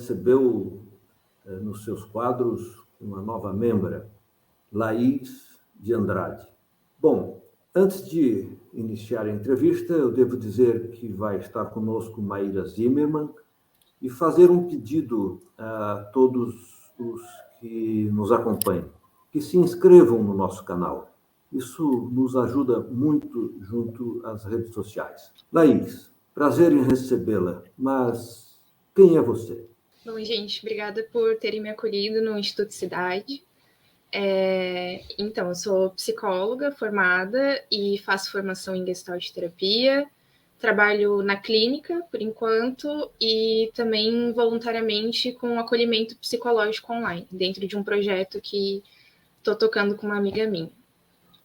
recebeu nos seus quadros uma nova membra, Laís de Andrade. Bom, antes de iniciar a entrevista, eu devo dizer que vai estar conosco Maíra Zimmermann e fazer um pedido a todos os que nos acompanham, que se inscrevam no nosso canal. Isso nos ajuda muito junto às redes sociais. Laís, prazer em recebê-la, mas quem é você? Bom, gente, obrigada por terem me acolhido no Instituto Cidade. Então, eu sou psicóloga formada e faço formação em Gestalt terapia. Trabalho na clínica, por enquanto, e também voluntariamente com acolhimento psicológico online, dentro de um projeto que estou tocando com uma amiga minha.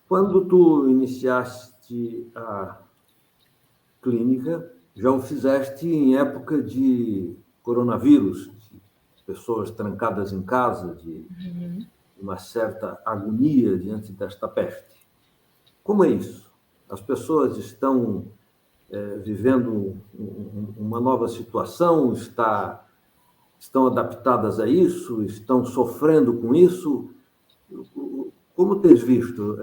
Quando tu iniciaste a clínica, já o fizeste em época de coronavírus, de pessoas trancadas em casa, de uma certa agonia diante desta peste. Como é isso? As pessoas estão vivendo uma nova situação, estão adaptadas a isso, estão sofrendo com isso. Como tens visto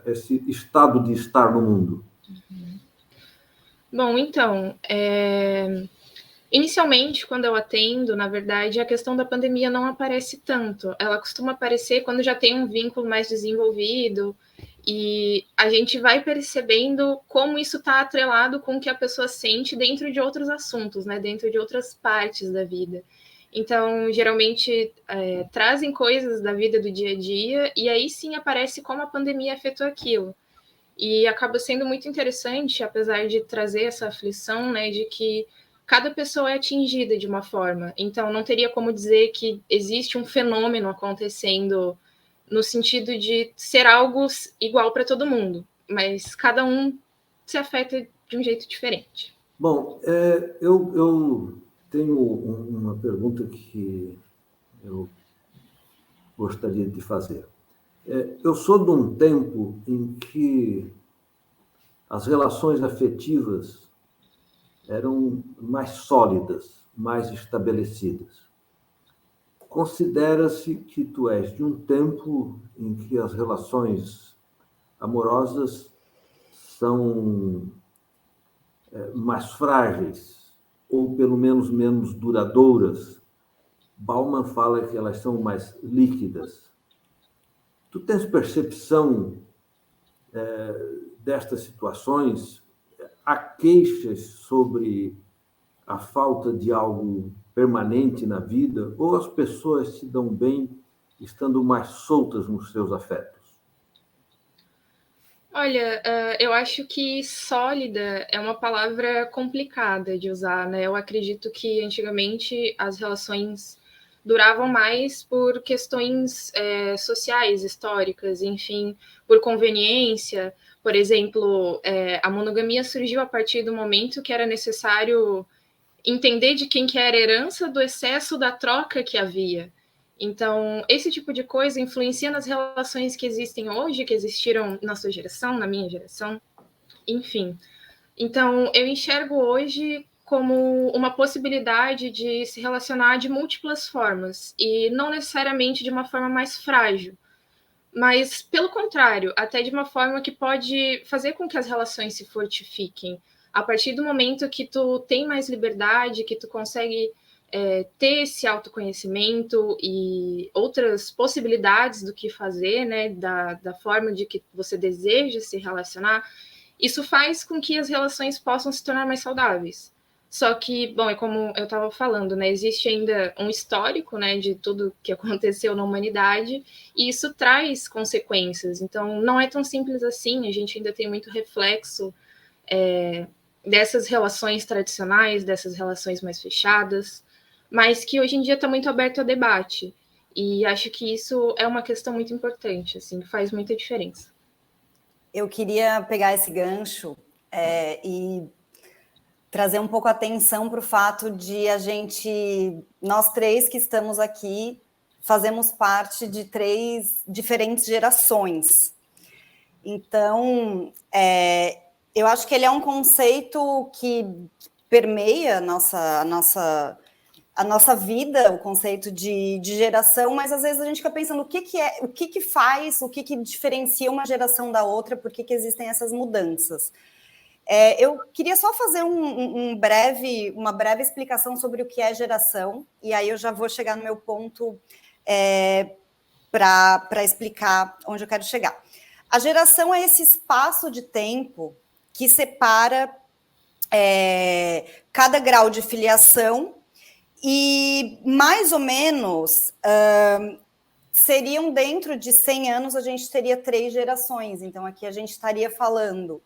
esse estado de estar no mundo? Bom, então, inicialmente, quando eu atendo, na verdade, a questão da pandemia não aparece tanto. Ela costuma aparecer quando já tem um vínculo mais desenvolvido e a gente vai percebendo como isso está atrelado com o que a pessoa sente dentro de outros assuntos, né? Dentro de outras partes da vida. Então, geralmente, trazem coisas da vida do dia a dia e aí sim aparece como a pandemia afetou aquilo. E acaba sendo muito interessante, apesar de trazer essa aflição, né, de que cada pessoa é atingida de uma forma. Então, não teria como dizer que existe um fenômeno acontecendo no sentido de ser algo igual para todo mundo, mas cada um se afeta de um jeito diferente. Bom, eu tenho uma pergunta que eu gostaria de fazer. Eu sou de um tempo em que as relações afetivas eram mais sólidas, mais estabelecidas. Considera-se que tu és de um tempo em que as relações amorosas são mais frágeis, ou pelo menos menos duradouras. Bauman fala que elas são mais líquidas. Tu tens percepção destas situações? Há queixas sobre a falta de algo permanente na vida, ou as pessoas se dão bem estando mais soltas nos seus afetos? Olha, eu acho que sólida é uma palavra complicada de usar, né? Eu acredito que antigamente as relações duravam mais por questões sociais, históricas, enfim, por conveniência. Por exemplo, a monogamia surgiu a partir do momento que era necessário entender de quem que era a herança do excesso da troca que havia. Então, esse tipo de coisa influencia nas relações que existem hoje, que existiram na sua geração, na minha geração, enfim. Então, eu enxergo hoje como uma possibilidade de se relacionar de múltiplas formas, e não necessariamente de uma forma mais frágil, mas, pelo contrário, até de uma forma que pode fazer com que as relações se fortifiquem. A partir do momento que tu tem mais liberdade, que tu consegue ter esse autoconhecimento e outras possibilidades do que fazer, né, da forma de que você deseja se relacionar, isso faz com que as relações possam se tornar mais saudáveis. Só que, bom, é como eu estava falando, né? Existe ainda um histórico, né, de tudo que aconteceu na humanidade, e isso traz consequências. Então, não é tão simples assim. A gente ainda tem muito reflexo dessas relações tradicionais, dessas relações mais fechadas, mas que hoje em dia está muito aberto a debate. E acho que isso é uma questão muito importante, assim, faz muita diferença. Eu queria pegar esse gancho e trazer um pouco a atenção para o fato de nós três que estamos aqui, fazemos parte de 3 diferentes gerações. Então, eu acho que ele é um conceito que permeia a nossa a nossa vida, o conceito de geração, mas às vezes a gente fica pensando o que faz, o que diferencia uma geração da outra, por que existem essas mudanças. Eu queria só fazer uma breve explicação sobre o que é geração, e aí eu já vou chegar no meu ponto para explicar onde eu quero chegar. A geração é esse espaço de tempo que separa cada grau de filiação e, mais ou menos, seriam dentro de 100 anos, a gente teria 3 gerações. Então, aqui a gente estaria falando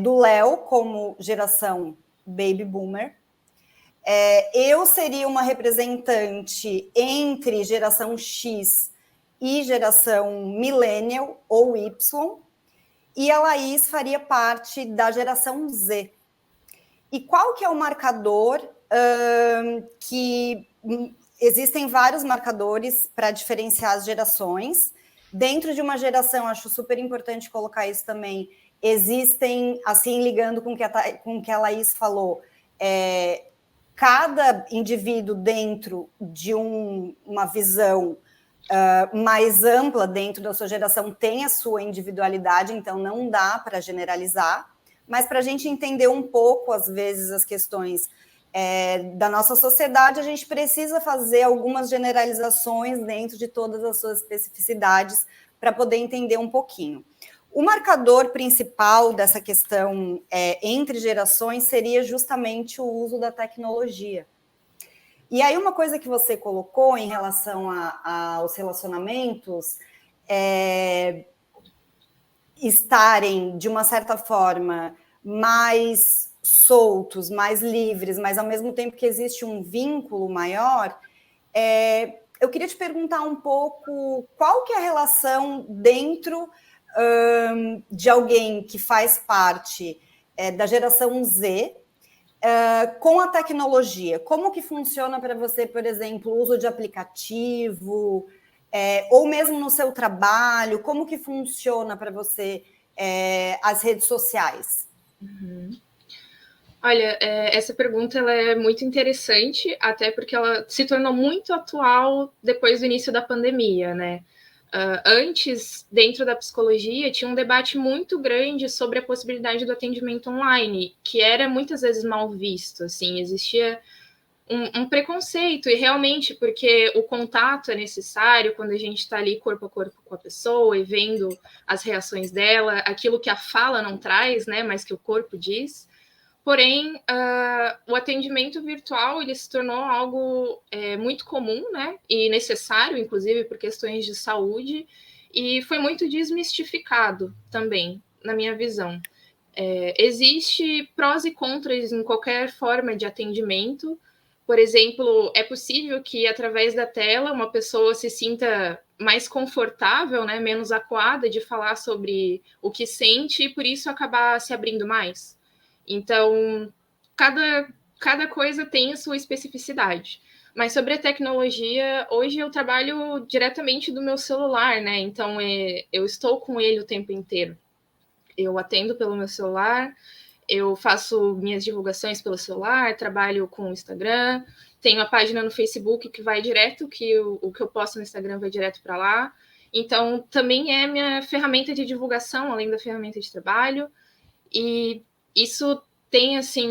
do Léo como geração Baby Boomer. Eu seria uma representante entre geração X e geração Millennial ou Y, e a Laís faria parte da geração Z. E qual que é o marcador que existem vários marcadores para diferenciar as gerações. Dentro de uma geração, acho super importante colocar isso também, existem, assim, ligando com o que a Laís falou, cada indivíduo dentro de uma visão mais ampla dentro da sua geração tem a sua individualidade, então não dá para generalizar, mas para a gente entender um pouco, às vezes, as questões da nossa sociedade, a gente precisa fazer algumas generalizações dentro de todas as suas especificidades para poder entender um pouquinho. O marcador principal dessa questão entre gerações seria justamente o uso da tecnologia. E aí uma coisa que você colocou em relação aos relacionamentos estarem, de uma certa forma, mais soltos, mais livres, mas ao mesmo tempo que existe um vínculo maior, eu queria te perguntar um pouco qual que é a relação dentro de alguém que faz parte da geração Z com a tecnologia. Como que funciona para você, por exemplo, o uso de aplicativo, ou mesmo no seu trabalho, como que funciona para você as redes sociais? Uhum. Olha, essa pergunta ela é muito interessante, até porque ela se tornou muito atual depois do início da pandemia, né? Antes, dentro da psicologia, tinha um debate muito grande sobre a possibilidade do atendimento online, que era muitas vezes mal visto, assim, existia um preconceito, e realmente, porque o contato é necessário quando a gente está ali corpo a corpo com a pessoa e vendo as reações dela, aquilo que a fala não traz, né, mas que o corpo diz. Porém, o atendimento virtual ele se tornou algo muito comum, né, e necessário, inclusive, por questões de saúde, e foi muito desmistificado também, na minha visão. Existe prós e contras em qualquer forma de atendimento. Por exemplo, é possível que, através da tela, uma pessoa se sinta mais confortável, né, menos acuada de falar sobre o que sente e, por isso, acabar se abrindo mais. Então, cada coisa tem a sua especificidade. Mas sobre a tecnologia, hoje eu trabalho diretamente do meu celular, né? Então, eu estou com ele o tempo inteiro. Eu atendo pelo meu celular, eu faço minhas divulgações pelo celular, trabalho com o Instagram, tenho a página no Facebook que vai direto, que o que eu posto no Instagram vai direto para lá. Então, também é minha ferramenta de divulgação, além da ferramenta de trabalho. E isso tem, assim,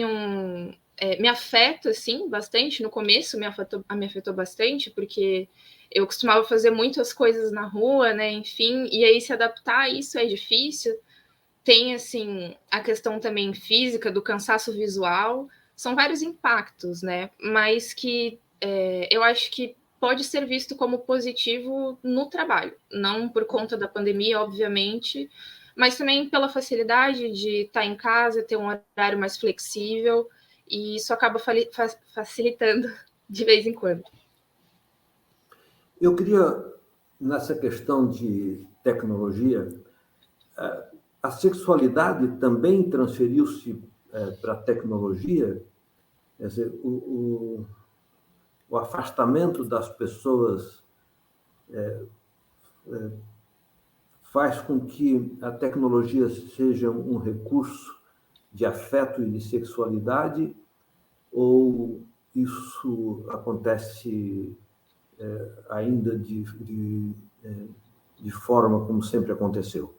me afeta, assim, bastante. No começo me afetou bastante, porque eu costumava fazer muitas coisas na rua, né, enfim, e aí se adaptar a isso é difícil. Tem, assim, a questão também física, do cansaço visual. São vários impactos, né, mas que eu acho que pode ser visto como positivo no trabalho. Não por conta da pandemia, obviamente, mas também pela facilidade de estar em casa, ter um horário mais flexível, e isso acaba facilitando de vez em quando. Eu queria, nessa questão de tecnologia, a sexualidade também transferiu-se para a tecnologia, quer dizer, o afastamento das pessoas faz com que a tecnologia seja um recurso de afeto e de sexualidade, ou isso acontece ainda de forma como sempre aconteceu?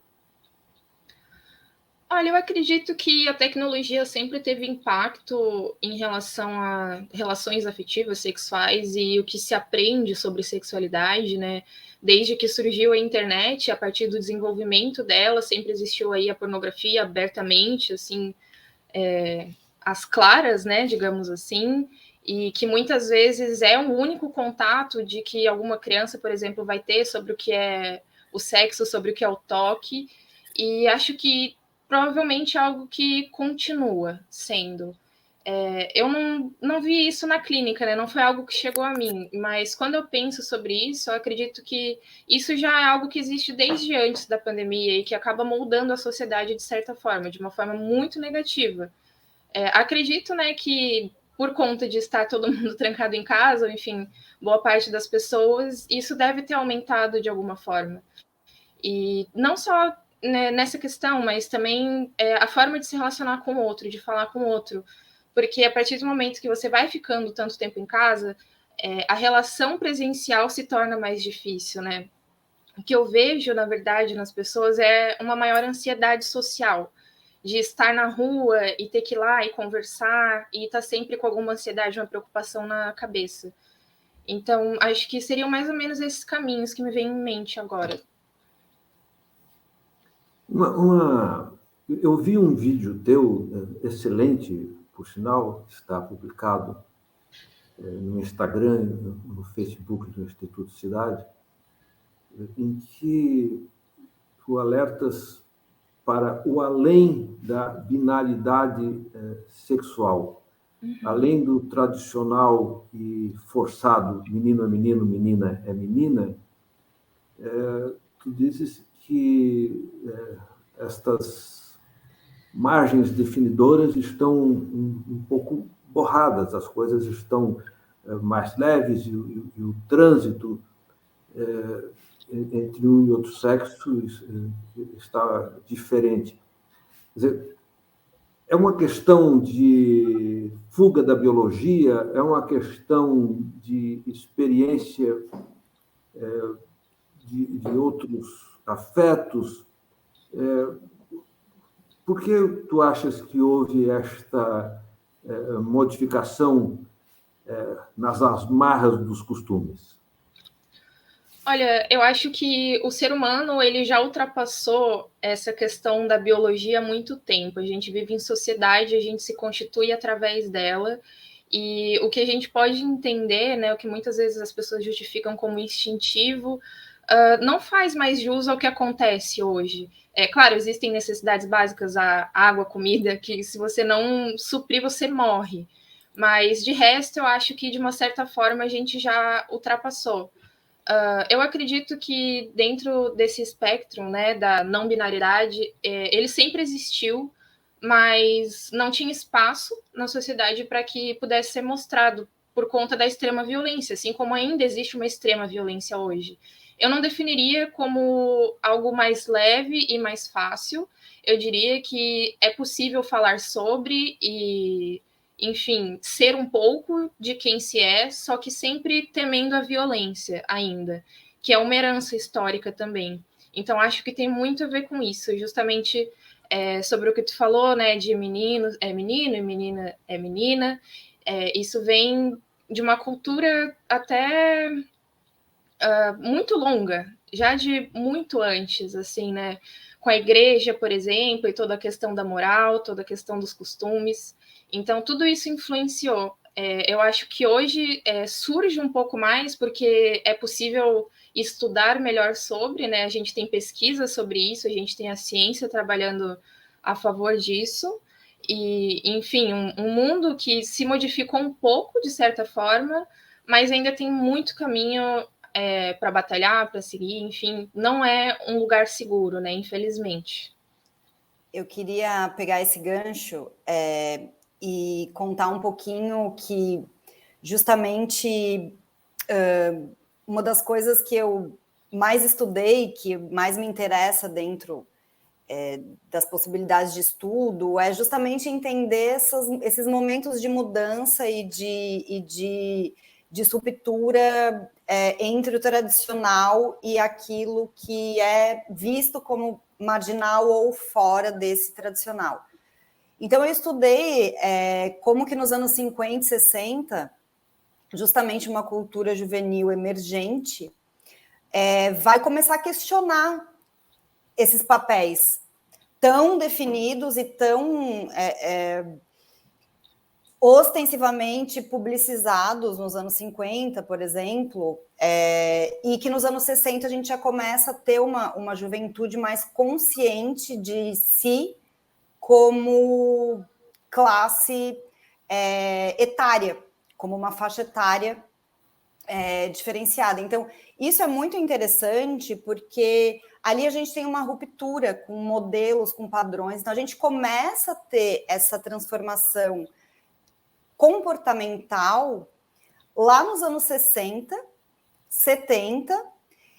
Olha, eu acredito que a tecnologia sempre teve impacto em relação a relações afetivas, sexuais e o que se aprende sobre sexualidade, né? Desde que surgiu a internet, a partir do desenvolvimento dela, sempre existiu aí a pornografia abertamente, assim, às claras, né, digamos assim, e que muitas vezes é um único contato de que alguma criança, por exemplo, vai ter sobre o que é o sexo, sobre o que é o toque, e acho que provavelmente é algo que continua sendo. Eu não vi isso na clínica, né? Não foi algo que chegou a mim, mas quando eu penso sobre isso, eu acredito que isso já é algo que existe desde antes da pandemia e que acaba moldando a sociedade de certa forma, de uma forma muito negativa. Acredito, né, que por conta de estar todo mundo trancado em casa, ou enfim, boa parte das pessoas, isso deve ter aumentado de alguma forma. E não só, né, nessa questão, mas também a forma de se relacionar com o outro, de falar com o outro. Porque a partir do momento que você vai ficando tanto tempo em casa, a relação presencial se torna mais difícil, né? O que eu vejo, na verdade, nas pessoas é uma maior ansiedade social, de estar na rua e ter que ir lá e conversar, e estar sempre com alguma ansiedade, uma preocupação na cabeça. Então, acho que seriam mais ou menos esses caminhos que me vêm em mente agora. Eu vi um vídeo teu, excelente, por sinal, está publicado no Instagram, no Facebook do Instituto Cidade, em que tu alertas para o além da binaridade sexual, além do tradicional e forçado menino é menino, menina é menina, tu dizes que estas margens definidoras estão um pouco borradas, as coisas estão mais leves e o trânsito entre um e outro sexo está diferente. Quer dizer, é uma questão de fuga da biologia, é uma questão de experiência de outros afetos. Por que tu achas que houve esta modificação nas amarras dos costumes? Olha, eu acho que o ser humano ele já ultrapassou essa questão da biologia há muito tempo. A gente vive em sociedade, a gente se constitui através dela. E o que a gente pode entender, né, o que muitas vezes as pessoas justificam como instintivo, não faz mais jus ao que acontece hoje. É claro, existem necessidades básicas, a água, comida, que se você não suprir, você morre. Mas de resto, eu acho que de uma certa forma a gente já ultrapassou. Eu acredito que dentro desse espectro, né, da não binariedade, ele sempre existiu, mas não tinha espaço na sociedade para que pudesse ser mostrado por conta da extrema violência, assim como ainda existe uma extrema violência hoje. Eu não definiria como algo mais leve e mais fácil. Eu diria que é possível falar sobre e, enfim, ser um pouco de quem se é, só que sempre temendo a violência ainda, que é uma herança histórica também. Então, acho que tem muito a ver com isso, justamente sobre o que tu falou, né, de menino é menino e menina é menina. Isso vem de uma cultura até muito longa, já de muito antes, assim, né, com a igreja, por exemplo, e toda a questão da moral, toda a questão dos costumes. Então, tudo isso influenciou. Eu acho que hoje surge um pouco mais porque é possível estudar melhor sobre, né? A gente tem pesquisa sobre isso, a gente tem a ciência trabalhando a favor disso. E, enfim, um mundo que se modificou um pouco, de certa forma, mas ainda tem muito caminho para batalhar, para seguir, enfim, não é um lugar seguro, né? Infelizmente. Eu queria pegar esse gancho e contar um pouquinho que justamente uma das coisas que eu mais estudei, que mais me interessa dentro das possibilidades de estudo, é justamente entender esses momentos de mudança e de ruptura entre o tradicional e aquilo que é visto como marginal ou fora desse tradicional. Então, eu estudei como que nos anos 50 e 60, justamente uma cultura juvenil emergente vai começar a questionar esses papéis tão definidos e tão ostensivamente publicizados nos anos 50, por exemplo, e que nos anos 60 a gente já começa a ter uma juventude mais consciente de si como classe etária, como uma faixa etária diferenciada. Então, isso é muito interessante porque ali a gente tem uma ruptura com modelos, com padrões. Então, a gente começa a ter essa transformação comportamental lá nos anos 60, 70.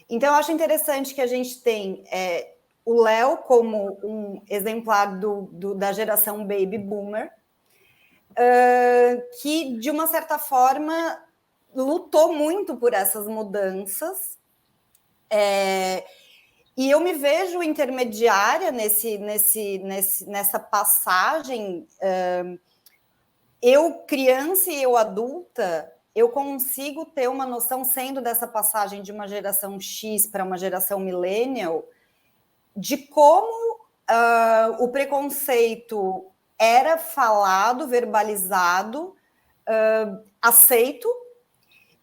Então, eu acho interessante que a gente tem o Léo como um exemplar da geração baby boomer, que, de uma certa forma, lutou muito por essas mudanças. E eu me vejo intermediária nessa passagem. Eu, criança e eu, adulta, eu consigo ter uma noção, sendo dessa passagem de uma geração X para uma geração millennial, de como o preconceito era falado, verbalizado, aceito,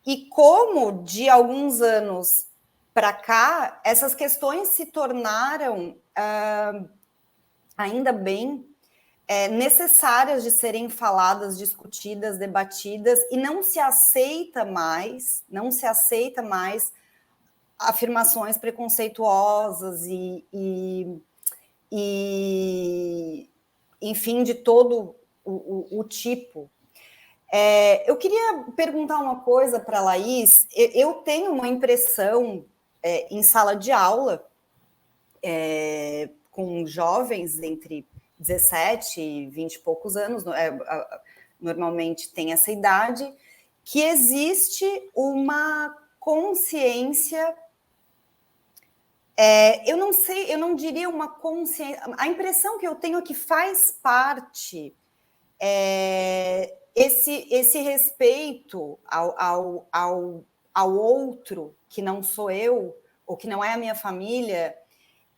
e como, de alguns anos para cá, essas questões se tornaram, ainda bem, necessárias de serem faladas, discutidas, debatidas, e não se aceita mais afirmações preconceituosas e enfim, de todo o tipo. Eu queria perguntar uma coisa para a Laís. Eu tenho uma impressão em sala de aula, com jovens entre 17 e 20 e poucos anos, normalmente tem essa idade, que existe uma consciência, eu não sei, eu não diria uma consciência, a impressão que eu tenho é que faz parte esse respeito ao outro, que não sou eu, ou que não é a minha família,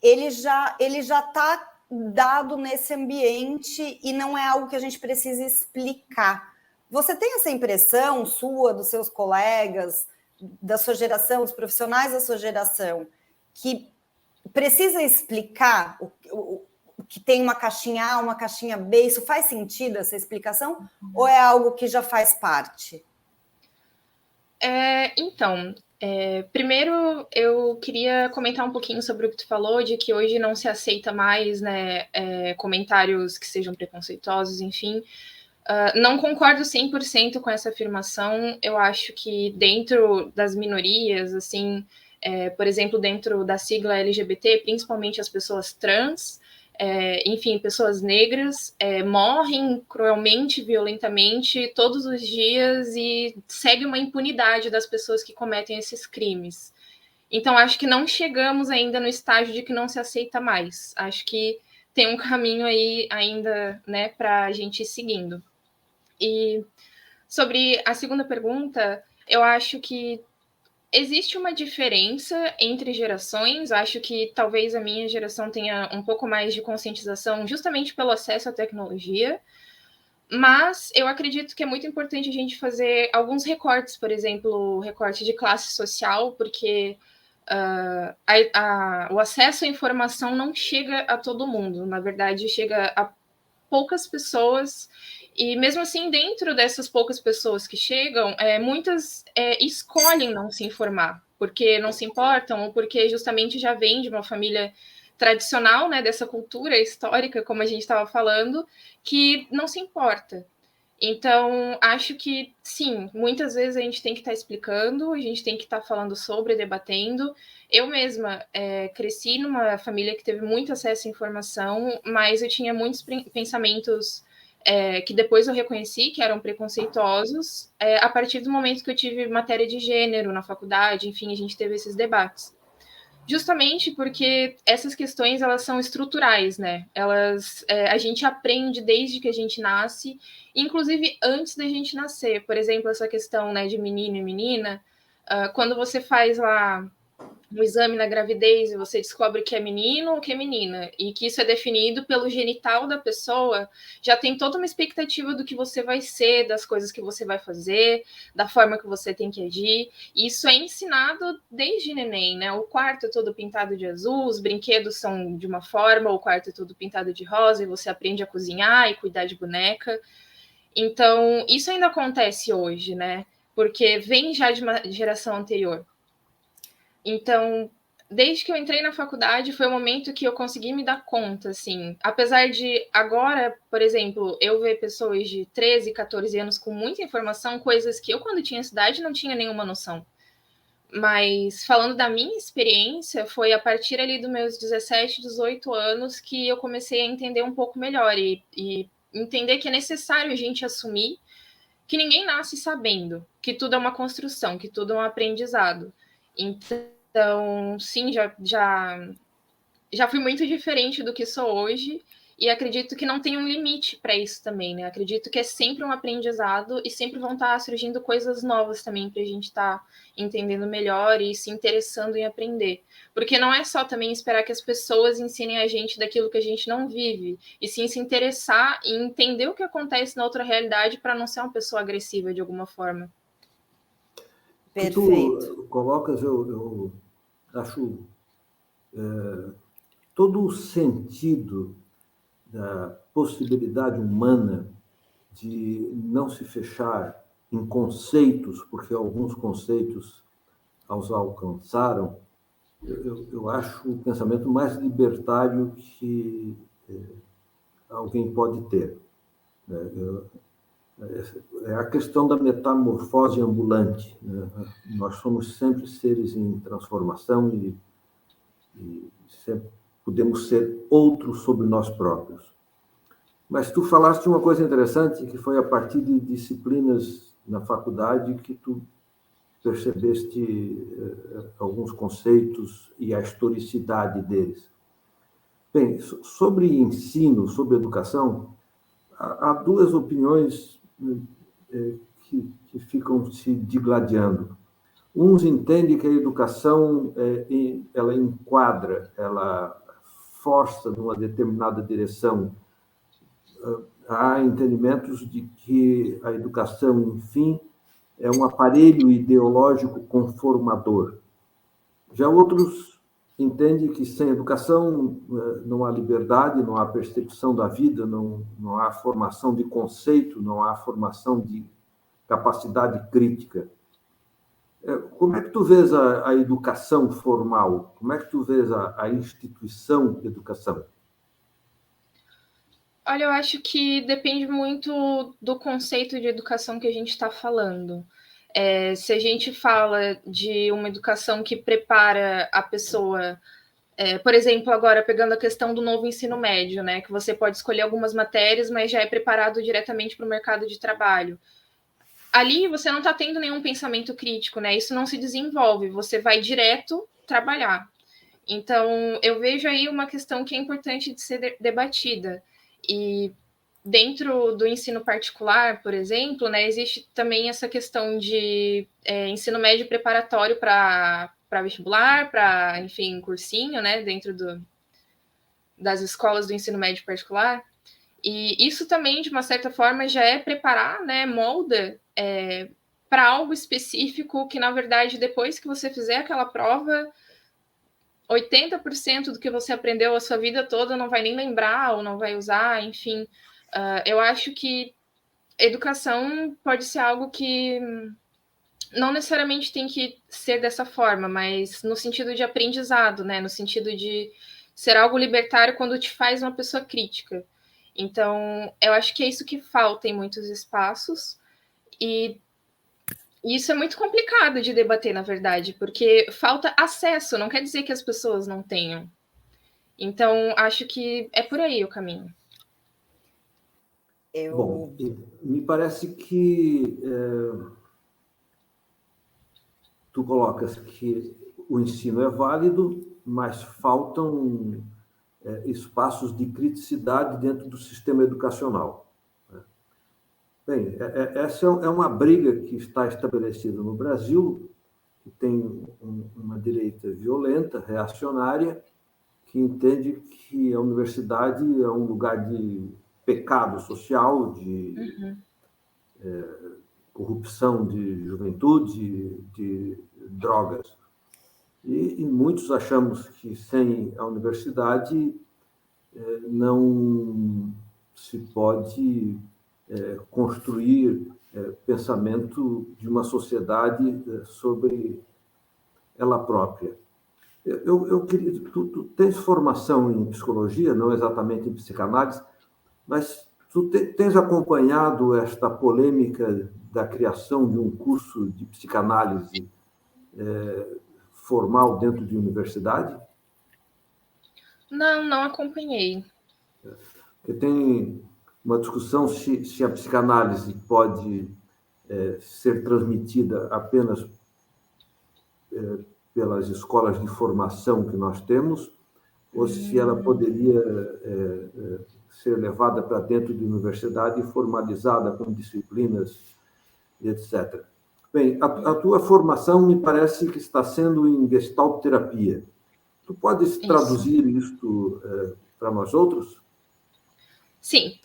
ele já está dado nesse ambiente e não é algo que a gente precisa explicar. Você tem essa impressão sua, dos seus colegas, da sua geração, dos profissionais da sua geração, que precisa explicar o que tem uma caixinha A, uma caixinha B? Isso faz sentido, essa explicação? Ou é algo que já faz parte? Então, primeiro eu queria comentar um pouquinho sobre o que tu falou, de que hoje não se aceita mais, né, comentários que sejam preconceituosos, enfim. Não concordo 100% com essa afirmação. Eu acho que dentro das minorias, assim, por exemplo, dentro da sigla LGBT, principalmente as pessoas trans, enfim, pessoas negras morrem cruelmente, violentamente todos os dias, e segue uma impunidade das pessoas que cometem esses crimes. Então, acho que não chegamos ainda no estágio de que não se aceita mais. Acho que tem um caminho aí ainda, né, para a gente ir seguindo. E sobre a segunda pergunta, eu acho que existe uma diferença entre gerações. Acho que talvez a minha geração tenha um pouco mais de conscientização justamente pelo acesso à tecnologia, mas eu acredito que é muito importante a gente fazer alguns recortes, por exemplo, recorte de classe social, porque o acesso à informação não chega a todo mundo. Na verdade, chega a poucas pessoas, e mesmo assim, dentro dessas poucas pessoas que chegam, muitas escolhem não se informar, porque não se importam, ou porque justamente já vem de uma família tradicional, né, dessa cultura histórica, como a gente estava falando, que não se importa. Então, acho que, sim, muitas vezes a gente tem que estar explicando, a gente tem que estar falando sobre, debatendo. Eu mesma cresci numa família que teve muito acesso à informação, mas eu tinha muitos pensamentos que depois eu reconheci que eram preconceituosos, a partir do momento que eu tive matéria de gênero na faculdade, enfim, a gente teve esses debates. Justamente porque essas questões, elas são estruturais, né? A gente aprende desde que a gente nasce, inclusive antes da gente nascer. Por exemplo, essa questão, né, de menino e menina, quando você faz lá um exame na gravidez e você descobre que é menino ou que é menina, e que isso é definido pelo genital da pessoa, já tem toda uma expectativa do que você vai ser, das coisas que você vai fazer, da forma que você tem que agir. E isso é ensinado desde neném, né? O quarto é todo pintado de azul, os brinquedos são de uma forma, o quarto é todo pintado de rosa, e você aprende a cozinhar e cuidar de boneca. Então, isso ainda acontece hoje, né? Porque vem já de uma geração anterior. Então, desde que eu entrei na faculdade, foi o momento que eu consegui me dar conta, assim. Apesar de agora, por exemplo, eu ver pessoas de 13, 14 anos com muita informação, coisas que eu, quando tinha essa idade, não tinha nenhuma noção. Mas falando da minha experiência, foi a partir ali dos meus 17, 18 anos que eu comecei a entender um pouco melhor e entender que é necessário a gente assumir que ninguém nasce sabendo, que tudo é uma construção, que tudo é um aprendizado. Então, sim, já fui muito diferente do que sou hoje e acredito que não tem um limite para isso também, né? Acredito que é sempre um aprendizado e sempre vão estar surgindo coisas novas também para a gente estar entendendo melhor e se interessando em aprender. Porque não é só também esperar que as pessoas ensinem a gente daquilo que a gente não vive, e sim se interessar e entender o que acontece na outra realidade para não ser uma pessoa agressiva de alguma forma. Que tu colocas, eu acho todo o sentido da possibilidade humana de não se fechar em conceitos, porque alguns conceitos os alcançaram, eu acho o pensamento mais libertário que alguém pode ter. É a questão da metamorfose ambulante. Né? Nós somos sempre seres em transformação e sempre podemos ser outros sobre nós próprios. Mas tu falaste uma coisa interessante, que foi a partir de disciplinas na faculdade que tu percebeste alguns conceitos e a historicidade deles. Bem, sobre ensino, sobre educação, há duas opiniões que ficam se digladiando. Uns entendem que a educação ela enquadra, ela força numa determinada direção. Há entendimentos de que a educação, enfim, é um aparelho ideológico conformador. Já outros entendem que sem educação não há liberdade, não há percepção da vida, não há formação de conceito, não há formação de capacidade crítica. Como é que tu vês a educação formal? Como é que tu vês a instituição educação? Olha, eu acho que depende muito do conceito de educação que a gente está falando. Se a gente fala de uma educação que prepara a pessoa, por exemplo, agora pegando a questão do novo ensino médio, né, que você pode escolher algumas matérias, mas já é preparado diretamente para o mercado de trabalho. Ali você não está tendo nenhum pensamento crítico, né? Isso não se desenvolve, você vai direto trabalhar. Então, eu vejo aí uma questão que é importante de ser debatida. E dentro do ensino particular, por exemplo, né, existe também essa questão de ensino médio preparatório para vestibular, para, enfim, cursinho, né, dentro das escolas do ensino médio particular. E isso também, de uma certa forma, já é preparar, né, molda para algo específico que, na verdade, depois que você fizer aquela prova, 80% do que você aprendeu a sua vida toda não vai nem lembrar ou não vai usar, enfim. Eu acho que educação pode ser algo que não necessariamente tem que ser dessa forma, mas no sentido de aprendizado, né? No sentido de ser algo libertário quando te faz uma pessoa crítica. Então, eu acho que é isso que falta em muitos espaços, e isso é muito complicado de debater, na verdade, porque falta acesso, não quer dizer que as pessoas não tenham. Então, acho que é por aí o caminho. Bom, me parece que tu colocas que o ensino é válido, mas faltam espaços de criticidade dentro do sistema educacional. Bem, essa é uma briga que está estabelecida no Brasil, que tem uma direita violenta, reacionária, que entende que a universidade é um lugar de pecado social, de corrupção de juventude, de drogas. E muitos achamos que sem a universidade não se pode construir pensamento de uma sociedade sobre ela própria. Eu queria, tu tens formação em psicologia, não exatamente em psicanálise, mas tu tens acompanhado esta polêmica da criação de um curso de psicanálise formal dentro de universidade? Não acompanhei. Porque tem uma discussão se a psicanálise pode ser transmitida apenas pelas escolas de formação que nós temos, ou se ela poderia ser levada para dentro de universidade e formalizada com disciplinas, etc. Bem, a tua formação me parece que está sendo em Gestalt terapia. Tu podes traduzir isto para nós outros? Sim.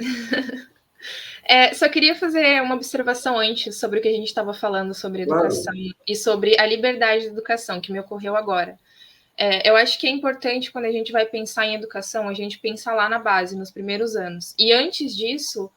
Só queria fazer uma observação antes sobre o que a gente estava falando sobre educação, claro, e sobre a liberdade de educação, que me ocorreu agora. Eu acho que é importante, quando a gente vai pensar em educação, a gente pensar lá na base, nos primeiros anos. E antes disso,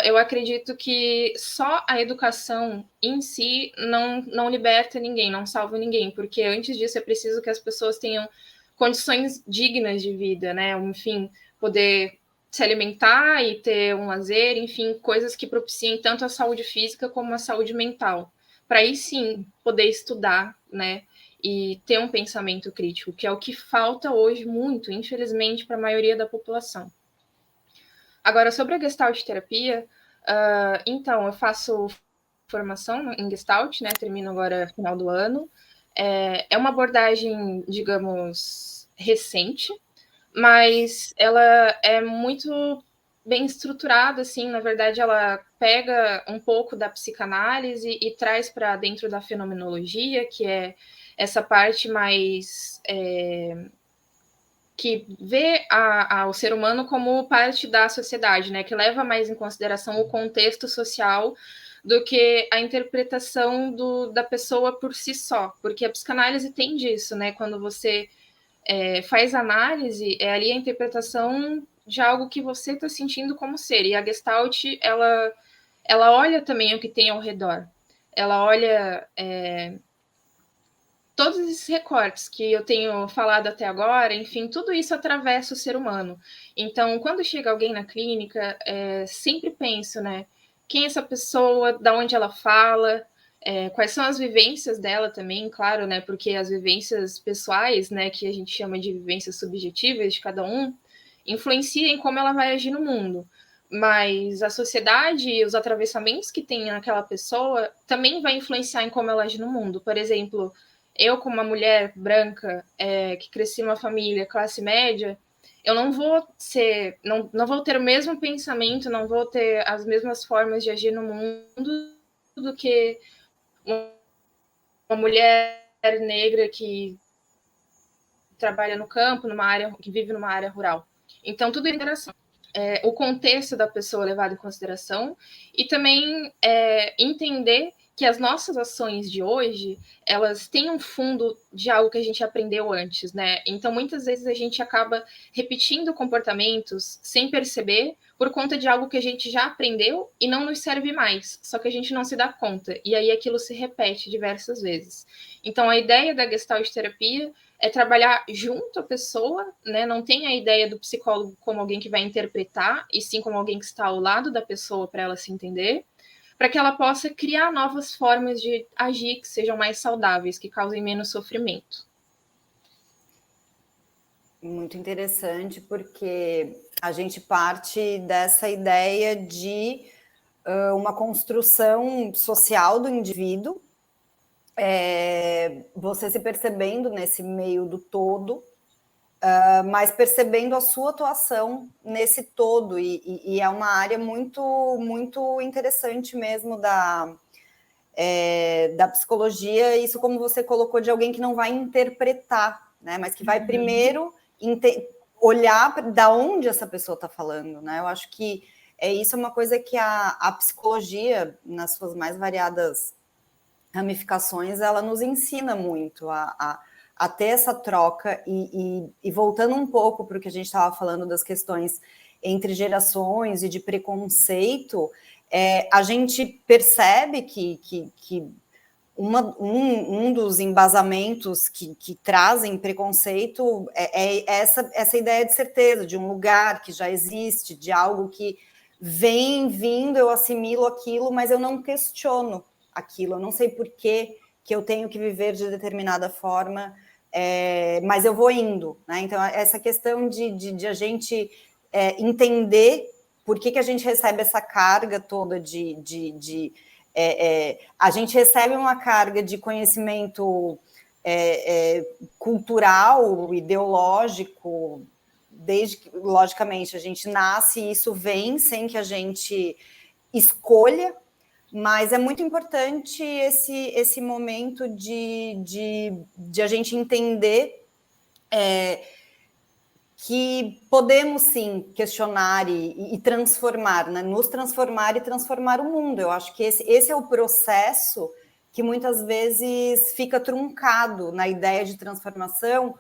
eu acredito que só a educação em si não liberta ninguém, não salva ninguém, porque antes disso é preciso que as pessoas tenham condições dignas de vida, né? Enfim, poder se alimentar e ter um lazer, enfim, coisas que propiciem tanto a saúde física como a saúde mental. Para aí sim poder estudar, né? E ter um pensamento crítico, que é o que falta hoje muito, infelizmente, para a maioria da população. Agora, sobre a Gestalt terapia, então, eu faço formação em Gestalt, né? Termino agora no final do ano. É uma abordagem, digamos, recente, mas ela é muito bem estruturada, assim, na verdade ela pega um pouco da psicanálise e traz para dentro da fenomenologia, que é essa parte mais que vê o ser humano como parte da sociedade, né, que leva mais em consideração o contexto social do que a interpretação da pessoa por si só, porque a psicanálise tem disso, né, quando você faz análise, é ali a interpretação de algo que você está sentindo como ser. E a Gestalt, ela olha também o que tem ao redor. Ela olha todos esses recortes que eu tenho falado até agora, enfim, tudo isso atravessa o ser humano. Então, quando chega alguém na clínica, sempre penso, né? Quem é essa pessoa, da onde ela fala, quais são as vivências dela também, claro, né? Porque as vivências pessoais, né, que a gente chama de vivências subjetivas de cada um, influenciam em como ela vai agir no mundo. Mas a sociedade e os atravessamentos que tem naquela pessoa também vai influenciar em como ela age no mundo. Por exemplo, eu, como uma mulher branca, que cresci numa família classe média, eu não vou vou ter o mesmo pensamento, não vou ter as mesmas formas de agir no mundo do que uma mulher negra que trabalha no campo, que vive numa área rural. Então, tudo em consideração. O contexto da pessoa levado em consideração e também entender que as nossas ações de hoje, elas têm um fundo de algo que a gente aprendeu antes, né? Então, muitas vezes a gente acaba repetindo comportamentos sem perceber por conta de algo que a gente já aprendeu e não nos serve mais, só que a gente não se dá conta, e aí aquilo se repete diversas vezes. Então, a ideia da Gestalt terapia é trabalhar junto à pessoa, né? Não tem a ideia do psicólogo como alguém que vai interpretar, e sim como alguém que está ao lado da pessoa para ela se entender, para que ela possa criar novas formas de agir que sejam mais saudáveis, que causem menos sofrimento. Muito interessante, porque a gente parte dessa ideia de uma construção social do indivíduo, você se percebendo nesse meio do todo, mas percebendo a sua atuação nesse todo, e é uma área muito, muito interessante mesmo da psicologia, isso como você colocou, de alguém que não vai interpretar, né, mas que vai primeiro olhar da onde essa pessoa está falando, né? Eu acho que isso é uma coisa que a psicologia, nas suas mais variadas ramificações, ela nos ensina muito a ter essa troca, e voltando um pouco para o que a gente estava falando das questões entre gerações e de preconceito, a gente percebe que um dos embasamentos que trazem preconceito é essa ideia de certeza, de um lugar que já existe, de algo que vem vindo, eu assimilo aquilo, mas eu não questiono aquilo, eu não sei por que eu tenho que viver de determinada forma, mas eu vou indo, né? Então, essa questão de a gente entender por que a gente recebe essa carga toda a gente recebe uma carga de conhecimento cultural, ideológico, desde que, logicamente, a gente nasce e isso vem sem que a gente escolha, mas é muito importante esse momento de a gente entender que podemos, sim, questionar e transformar, né? Nos transformar e transformar o mundo. Eu acho que esse é o processo que muitas vezes fica truncado na ideia de transformação.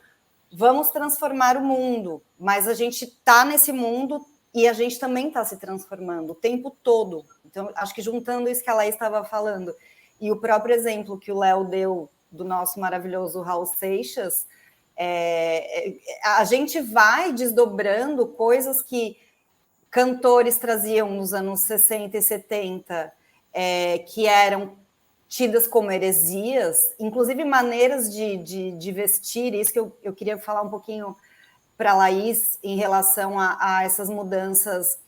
Vamos transformar o mundo, mas a gente está nesse mundo e a gente também está se transformando o tempo todo. Então, acho que juntando isso que a Laís estava falando e o próprio exemplo que o Léo deu do nosso maravilhoso Raul Seixas, a gente vai desdobrando coisas que cantores traziam nos anos 60 e 70, que eram tidas como heresias, inclusive maneiras de vestir, isso que eu queria falar um pouquinho para a Laís em relação a essas mudanças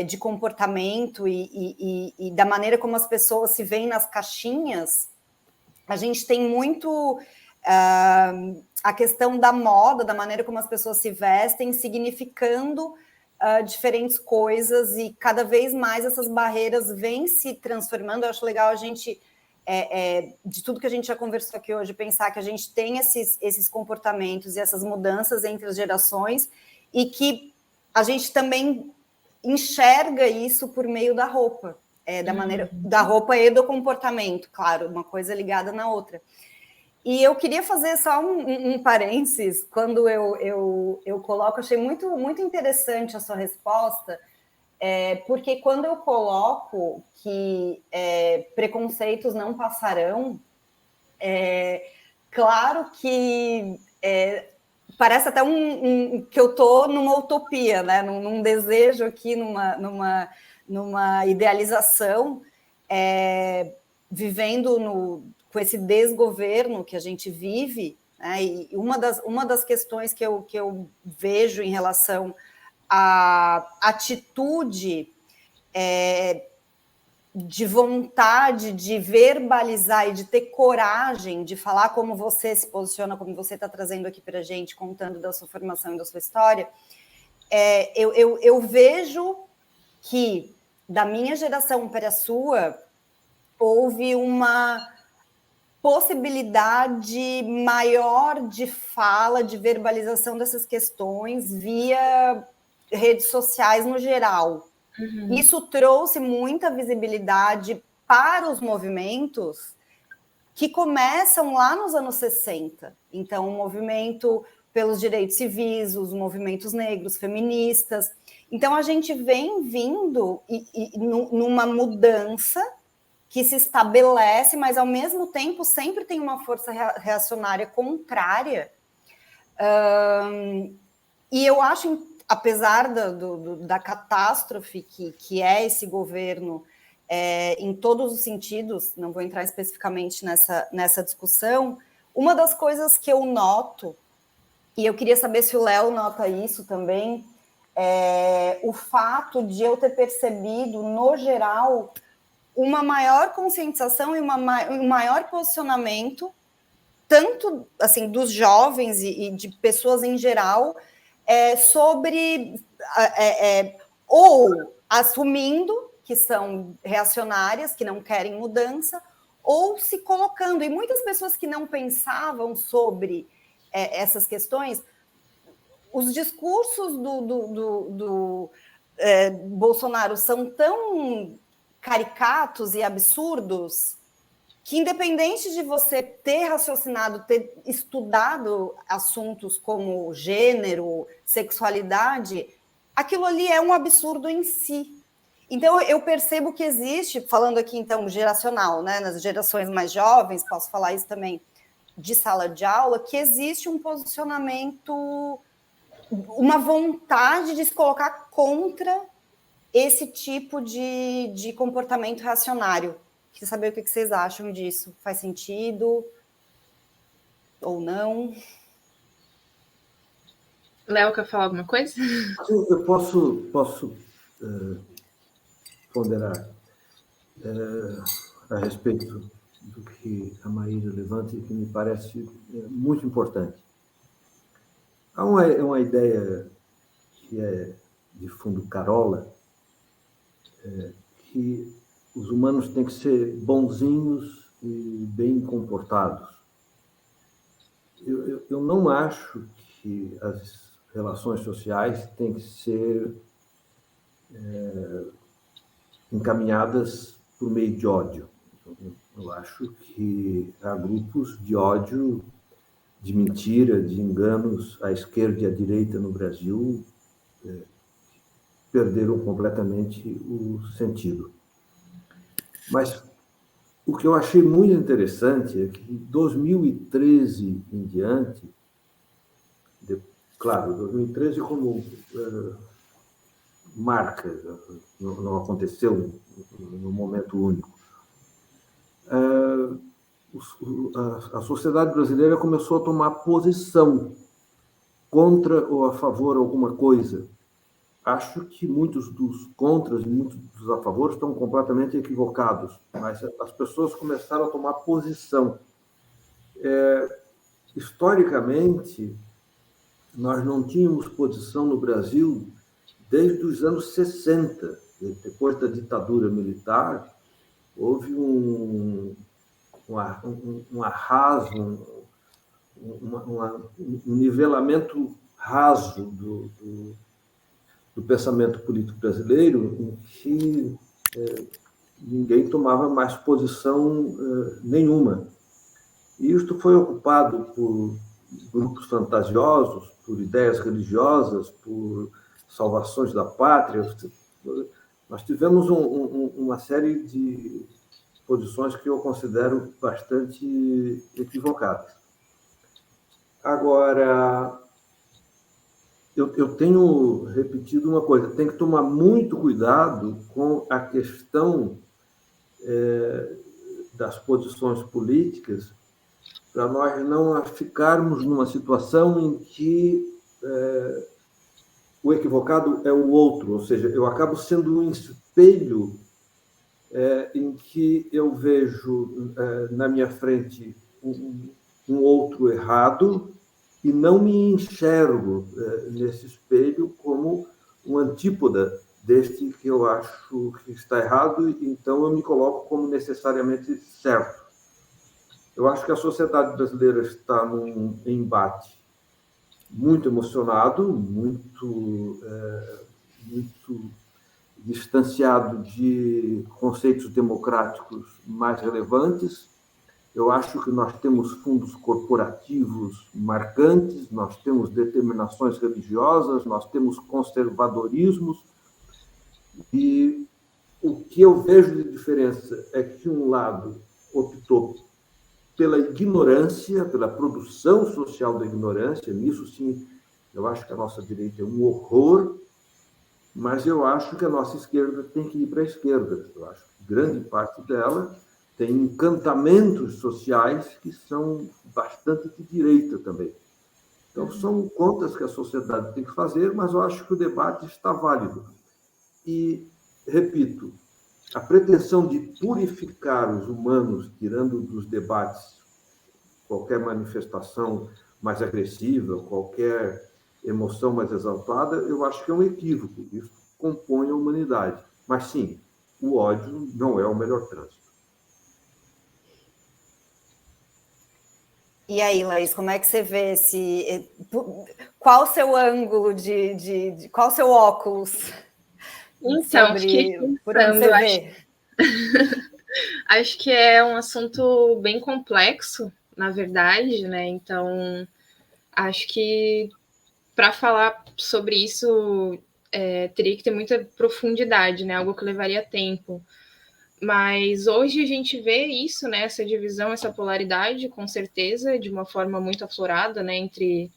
de comportamento e da maneira como as pessoas se veem nas caixinhas. A gente tem muito a questão da moda, da maneira como as pessoas se vestem, significando diferentes coisas, e cada vez mais essas barreiras vêm se transformando. Eu acho legal a gente, de tudo que a gente já conversou aqui hoje, pensar que a gente tem esses comportamentos e essas mudanças entre as gerações, e que a gente também enxerga isso por meio da roupa, da maneira da roupa e do comportamento, claro, uma coisa ligada na outra. E eu queria fazer só um parênteses, quando eu coloco, achei muito, muito interessante a sua resposta, porque quando eu coloco que preconceitos não passarão, claro que parece até que eu estou numa utopia, né? num desejo aqui, numa idealização, vivendo com esse desgoverno que a gente vive, né? E uma das questões que eu vejo em relação à atitude de vontade de verbalizar e de ter coragem de falar como você se posiciona, como você está trazendo aqui para a gente, contando da sua formação e da sua história, eu vejo que da minha geração para a sua houve uma possibilidade maior de fala, de verbalização dessas questões via redes sociais no geral. Uhum. Isso trouxe muita visibilidade para os movimentos que começam lá nos anos 60. Então, o movimento pelos direitos civis, os movimentos negros, feministas. Então, a gente vem vindo numa mudança que se estabelece, mas, ao mesmo tempo, sempre tem uma força reacionária contrária E eu acho, apesar da catástrofe que é esse governo, em todos os sentidos, não vou entrar especificamente nessa discussão, uma das coisas que eu noto, e eu queria saber se o Léo nota isso também, é o fato de eu ter percebido, no geral, uma maior conscientização e um maior posicionamento, tanto assim, dos jovens e de pessoas em geral, sobre ou assumindo que são reacionárias, que não querem mudança, ou se colocando. E muitas pessoas que não pensavam sobre essas questões, os discursos do Bolsonaro são tão caricatos e absurdos que, independente de você ter raciocinado, ter estudado assuntos como gênero, sexualidade, aquilo ali é um absurdo em si. Então, eu percebo que existe, falando aqui, então, geracional, né, nas gerações mais jovens, posso falar isso também de sala de aula, que existe um posicionamento, uma vontade de se colocar contra esse tipo de comportamento reacionário. Queria saber o que vocês acham disso. Faz sentido ou não? Léo, quer falar alguma coisa? Eu posso ponderar a respeito do que a Maíra levanta e que me parece muito importante. Há uma ideia que é de fundo carola, que os humanos têm que ser bonzinhos e bem comportados. Eu não acho que as relações sociais têm que ser encaminhadas por meio de ódio. Eu acho que há grupos de ódio, de mentira, de enganos à esquerda e à direita no Brasil, perderam completamente o sentido. Mas o que eu achei muito interessante é que, em 2013 em diante, claro, 2013 como marca, não aconteceu num momento único, a sociedade brasileira começou a tomar posição contra ou a favor de alguma coisa. Acho que muitos dos contras e muitos dos a favor estão completamente equivocados, mas as pessoas começaram a tomar posição. Historicamente, nós não tínhamos posição no Brasil desde os anos 60. Depois da ditadura militar, houve um arraso, um nivelamento raso do pensamento político brasileiro, em que ninguém tomava mais posição nenhuma. E isto foi ocupado por grupos fantasiosos, por ideias religiosas, por salvações da pátria. Nós tivemos uma série de posições que eu considero bastante equivocadas. Agora, eu tenho repetido uma coisa, tem que tomar muito cuidado com a questão das posições políticas, para nós não ficarmos numa situação em que o equivocado é o outro, ou seja, eu acabo sendo um espelho em que eu vejo na minha frente um outro errado e não me enxergo nesse espelho como um antípoda deste que eu acho que está errado, então eu me coloco como necessariamente certo. Eu acho que a sociedade brasileira está num embate muito emocionado, muito distanciado de conceitos democráticos mais relevantes. Eu acho que nós temos fundos corporativos marcantes, nós temos determinações religiosas, nós temos conservadorismos, e o que eu vejo de diferença é que um lado optou pela ignorância, pela produção social da ignorância. Nisso, sim, eu acho que a nossa direita é um horror, mas eu acho que a nossa esquerda tem que ir para a esquerda. Eu acho que grande parte dela tem encantamentos sociais que são bastante de direita também. Então, são contas que a sociedade tem que fazer, mas eu acho que o debate está válido. E, repito, a pretensão de purificar os humanos, tirando dos debates qualquer manifestação mais agressiva, qualquer emoção mais exaltada, eu acho que é um equívoco. Isso compõe a humanidade. Mas, sim, o ódio não é o melhor trânsito. E aí, Laís, como é que você vê esse... Qual o seu ângulo qual o seu óculos? Então, fiquei por onde pensando, você vê? Acho que é um assunto bem complexo, na verdade, né? Então, acho que para falar sobre isso teria que ter muita profundidade, né? Algo que levaria tempo. Mas hoje a gente vê isso, né? Essa divisão, essa polaridade, com certeza, de uma forma muito aflorada, né? Entre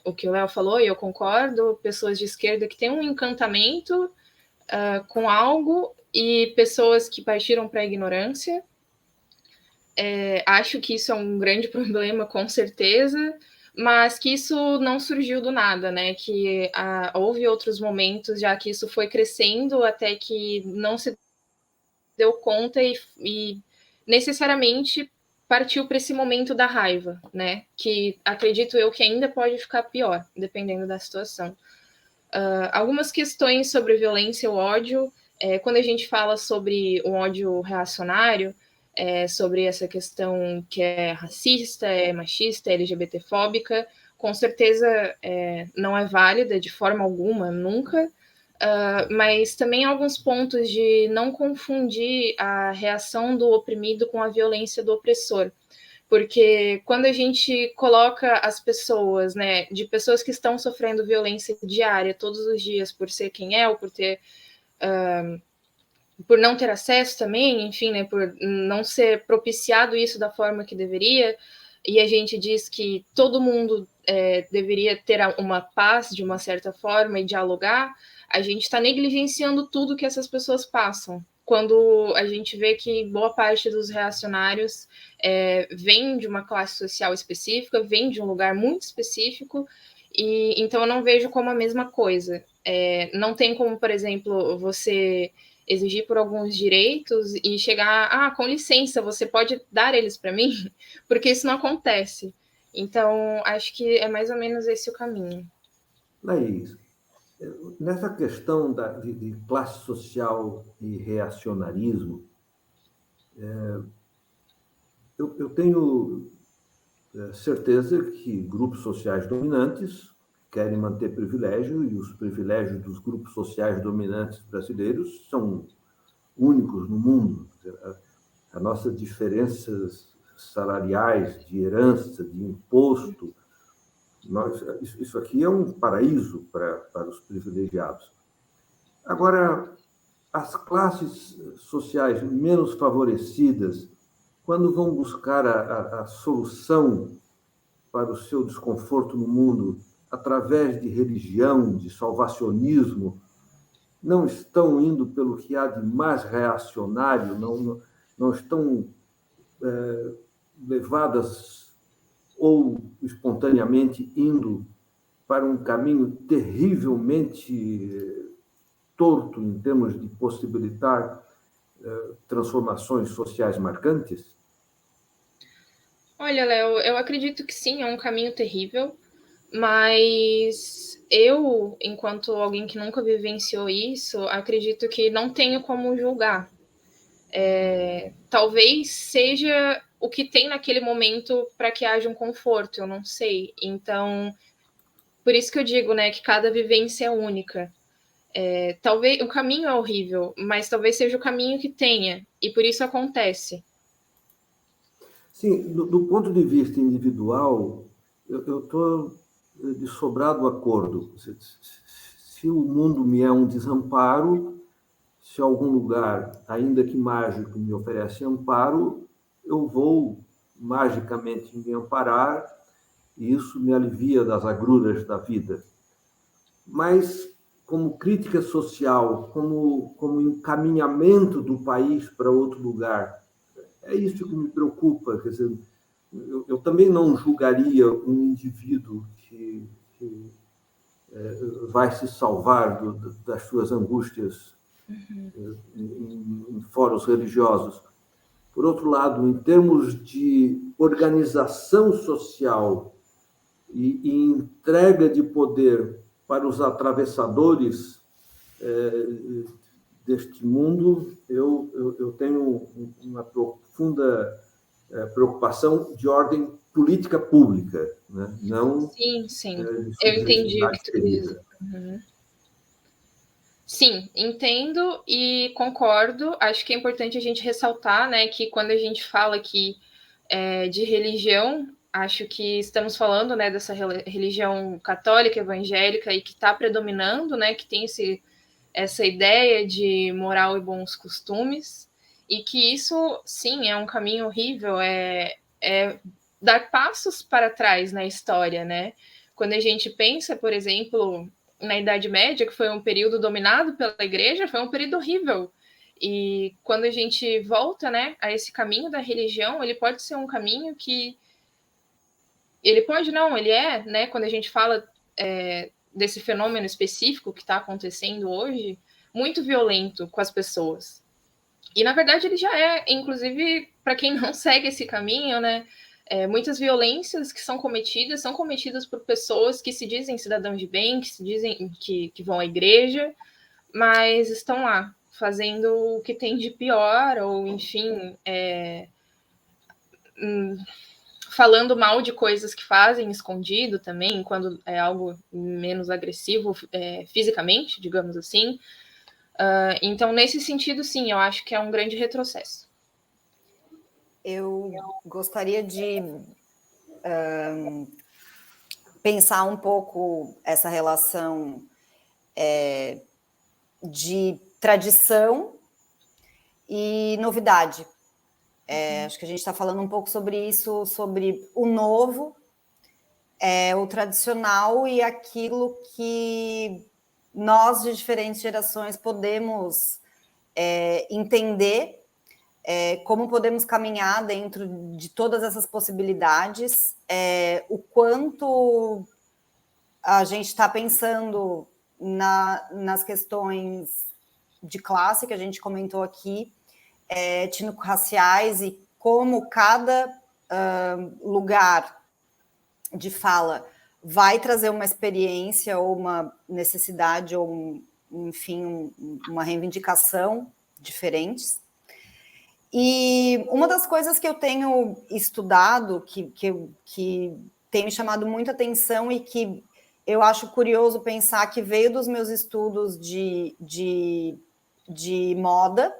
o que o Léo falou, e eu concordo, pessoas de esquerda que têm um encantamento com algo e pessoas que partiram para a ignorância. Acho que isso é um grande problema, com certeza, mas que isso não surgiu do nada, né? Que houve outros momentos já que isso foi crescendo até que não se deu conta e necessariamente partiu para esse momento da raiva, né? Que acredito eu que ainda pode ficar pior, dependendo da situação. Algumas questões sobre violência e ódio, quando a gente fala sobre o ódio reacionário, sobre essa questão que é racista, é machista, é LGBTfóbica, com certeza não é válida de forma alguma, nunca, mas também alguns pontos de não confundir a reação do oprimido com a violência do opressor. Porque quando a gente coloca as pessoas, né, de pessoas que estão sofrendo violência diária todos os dias por ser quem é, ou por não ter acesso também, enfim, né, por não ser propiciado isso da forma que deveria, e a gente diz que todo mundo deveria ter uma paz de uma certa forma e dialogar, a gente está negligenciando tudo que essas pessoas passam. Quando a gente vê que boa parte dos reacionários vem de uma classe social específica, vem de um lugar muito específico, e então eu não vejo como a mesma coisa. Não tem como, por exemplo, você exigir por alguns direitos e chegar, com licença, você pode dar eles para mim? Porque isso não acontece. Então, acho que é mais ou menos esse o caminho. Laís, nessa questão de classe social e reacionarismo, eu tenho certeza que grupos sociais dominantes querem manter privilégio, e os privilégios dos grupos sociais dominantes brasileiros são únicos no mundo. As nossas diferenças salariais, de herança, de imposto, isso aqui é um paraíso para os privilegiados. Agora, as classes sociais menos favorecidas, quando vão buscar a solução para o seu desconforto no mundo através de religião, de salvacionismo, não estão indo pelo que há de mais reacionário, não estão levadas ou espontaneamente indo para um caminho terrivelmente torto em termos de possibilitar transformações sociais marcantes? Olha, Léo, eu acredito que sim, é um caminho terrível, mas eu, enquanto alguém que nunca vivenciou isso, acredito que não tenho como julgar. Talvez seja o que tem naquele momento para que haja um conforto, eu não sei. Então, por isso que eu digo, né, que cada vivência é única. Talvez o caminho é horrível, mas talvez seja o caminho que tenha, e por isso acontece. Sim, do ponto de vista individual, eu estou de sobrado acordo. Se o mundo me é um desamparo, se algum lugar, ainda que mágico, me oferece amparo, eu vou magicamente me amparar, e isso me alivia das agruras da vida. Mas, como crítica social, como encaminhamento do país para outro lugar, é isso que me preocupa. Quer dizer, eu também não julgaria um indivíduo que vai se salvar das suas angústias em fóruns religiosos. Por outro lado, em termos de organização social e entrega de poder para os atravessadores deste mundo, eu tenho uma profunda preocupação de ordem política pública, né? Não Sim. de Eu entendi o que subjetividade tu quer dizer. querida. Sim, entendo e concordo. Acho que é importante a gente ressaltar, né, que quando a gente fala aqui de religião, acho que estamos falando, né, dessa religião católica, evangélica e que está predominando, né, que tem essa ideia de moral e bons costumes, e que isso, sim, é um caminho horrível, é dar passos para trás na história, né? Quando a gente pensa, por exemplo, na Idade Média, que foi um período dominado pela Igreja, foi um período horrível. E quando a gente volta, né, a esse caminho da religião, ele pode ser um caminho que... Ele pode não, ele é, né, quando a gente fala desse fenômeno específico que está acontecendo hoje, muito violento com as pessoas. E, na verdade, ele já é, inclusive, para quem não segue esse caminho, né, muitas violências que são cometidas por pessoas que se dizem cidadãos de bem, que se dizem que vão à igreja, mas estão lá, fazendo o que tem de pior, ou, enfim, falando mal de coisas que fazem escondido também, quando é algo menos agressivo fisicamente, digamos assim. Então, nesse sentido, sim, eu acho que é um grande retrocesso. Eu gostaria de pensar um pouco essa relação de tradição e novidade. Acho que a gente está falando um pouco sobre isso, sobre o novo, o tradicional e aquilo que nós, de diferentes gerações, podemos entender como podemos caminhar dentro de todas essas possibilidades, o quanto a gente está pensando nas questões de classe que a gente comentou aqui, étnico-raciais, e como cada lugar de fala vai trazer uma experiência ou uma necessidade ou, enfim, uma reivindicação diferentes. E uma das coisas que eu tenho estudado, que tem me chamado muita atenção e que eu acho curioso pensar que veio dos meus estudos de moda,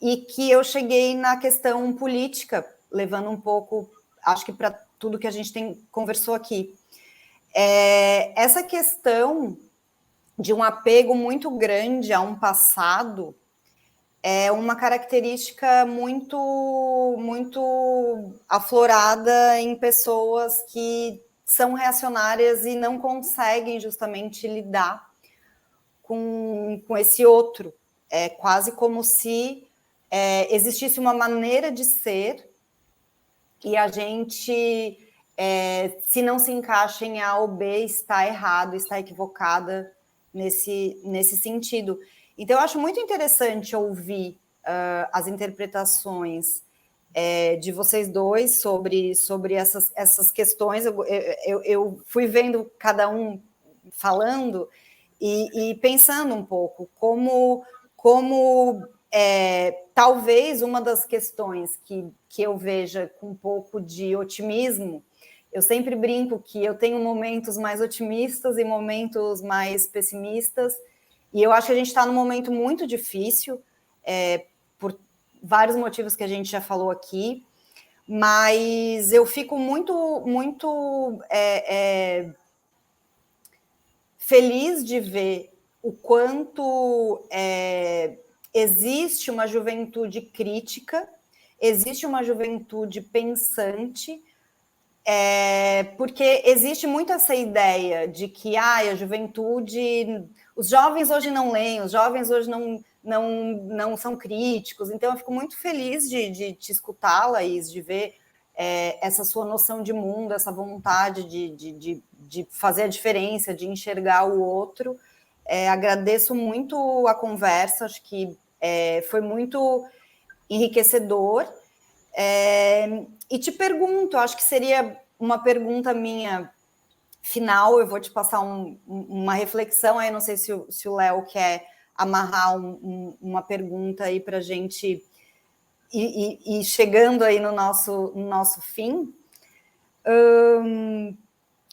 e que eu cheguei na questão política, levando um pouco, acho que para tudo que a gente conversou aqui. Essa questão de um apego muito grande a um passado é uma característica muito, muito aflorada em pessoas que são reacionárias e não conseguem justamente lidar com esse outro. É quase como se existisse uma maneira de ser e a gente, se não se encaixa em A ou B, está errado, está equivocada nesse sentido. Então, eu acho muito interessante ouvir as interpretações de vocês dois sobre essas questões. Eu fui vendo cada um falando e pensando um pouco como talvez uma das questões que eu veja com um pouco de otimismo. Eu sempre brinco que eu tenho momentos mais otimistas e momentos mais pessimistas, e eu acho que a gente está num momento muito difícil, por vários motivos que a gente já falou aqui, mas eu fico muito, muito feliz de ver o quanto existe uma juventude crítica existe uma juventude pensante, porque existe muito essa ideia de que a juventude, os jovens hoje não leem, os jovens hoje não são críticos. Então, eu fico muito feliz de te escutar, Laís, de ver essa sua noção de mundo, essa vontade de fazer a diferença, de enxergar o outro. Agradeço muito a conversa, acho que foi muito enriquecedor. E te pergunto, acho que seria uma pergunta minha final, eu vou te passar uma reflexão, aí não sei se o Léo quer amarrar uma pergunta aí para a gente ir chegando aí no nosso fim.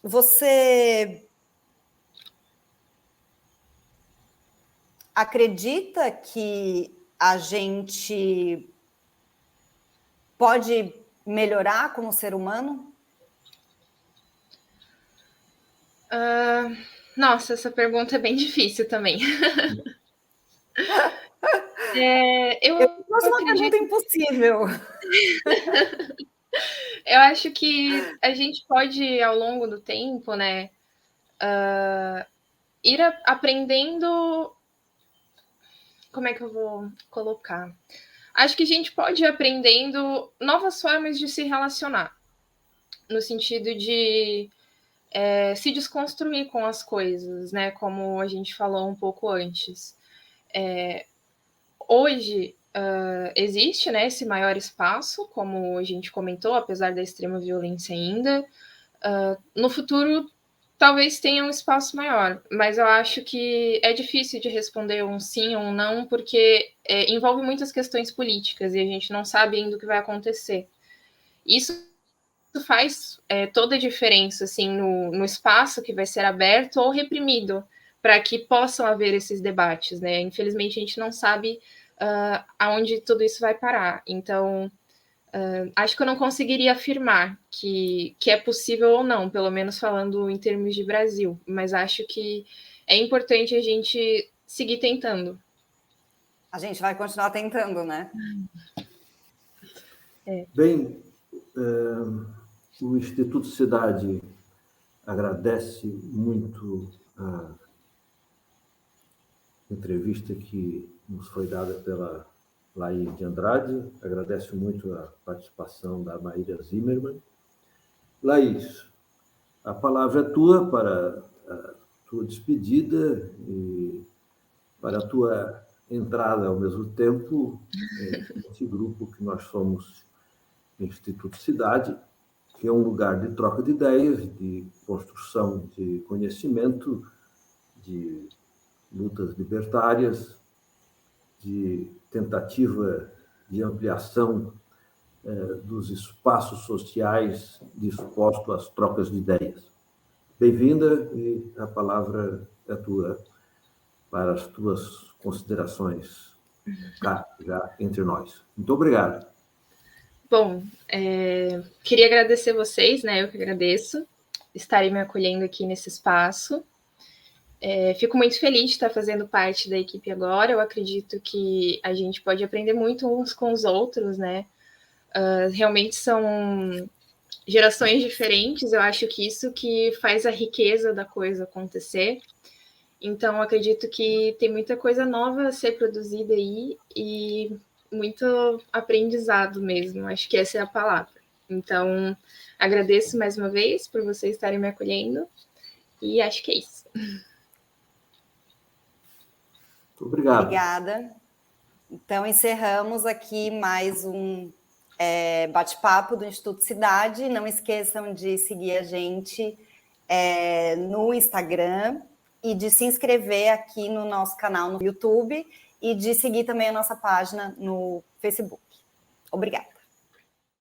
Você acredita que a gente pode melhorar como ser humano? Nossa, essa pergunta é bem difícil também. Eu faço uma pergunta impossível. Eu acho que a gente pode, ao longo do tempo, né, ir aprendendo. Como é que eu vou colocar? Acho que a gente pode ir aprendendo novas formas de se relacionar, no sentido de se desconstruir com as coisas, né? Como a gente falou um pouco antes. Hoje existe, né, esse maior espaço, como a gente comentou, apesar da extrema violência ainda. No futuro, talvez tenha um espaço maior, mas eu acho que é difícil de responder um sim ou um não, porque envolve muitas questões políticas e a gente não sabe ainda o que vai acontecer. Isso faz toda a diferença assim, no espaço que vai ser aberto ou reprimido, para que possam haver esses debates, né? Infelizmente, a gente não sabe aonde tudo isso vai parar. Então, acho que eu não conseguiria afirmar que é possível ou não, pelo menos falando em termos de Brasil, mas acho que é importante a gente seguir tentando. A gente vai continuar tentando, né? Bem, o Instituto Cidade agradece muito a entrevista que nos foi dada pela Laís de Andrade, agradeço muito a participação da Maíra Zimmermann. Laís, a palavra é tua para a tua despedida e para a tua entrada ao mesmo tempo nesse grupo que nós somos Instituto Cidade, que é um lugar de troca de ideias, de construção de conhecimento, de lutas libertárias, de tentativa de ampliação dos espaços sociais dispostos às trocas de ideias. Bem-vinda e a palavra é tua para as tuas considerações cá, já entre nós. Muito obrigado. Bom, queria agradecer vocês, né? Eu que agradeço estarem me acolhendo aqui nesse espaço. Fico muito feliz de estar fazendo parte da equipe agora. Eu acredito que a gente pode aprender muito uns com os outros, né? Realmente são gerações diferentes. Eu acho que isso que faz a riqueza da coisa acontecer. Então, acredito que tem muita coisa nova a ser produzida aí e muito aprendizado mesmo. Acho que essa é a palavra. Então, agradeço mais uma vez por vocês estarem me acolhendo e acho que é isso. Obrigado. Obrigada. Então, encerramos aqui mais um bate-papo do Instituto Cidade. Não esqueçam de seguir a gente no Instagram e de se inscrever aqui no nosso canal no YouTube e de seguir também a nossa página no Facebook. Obrigada.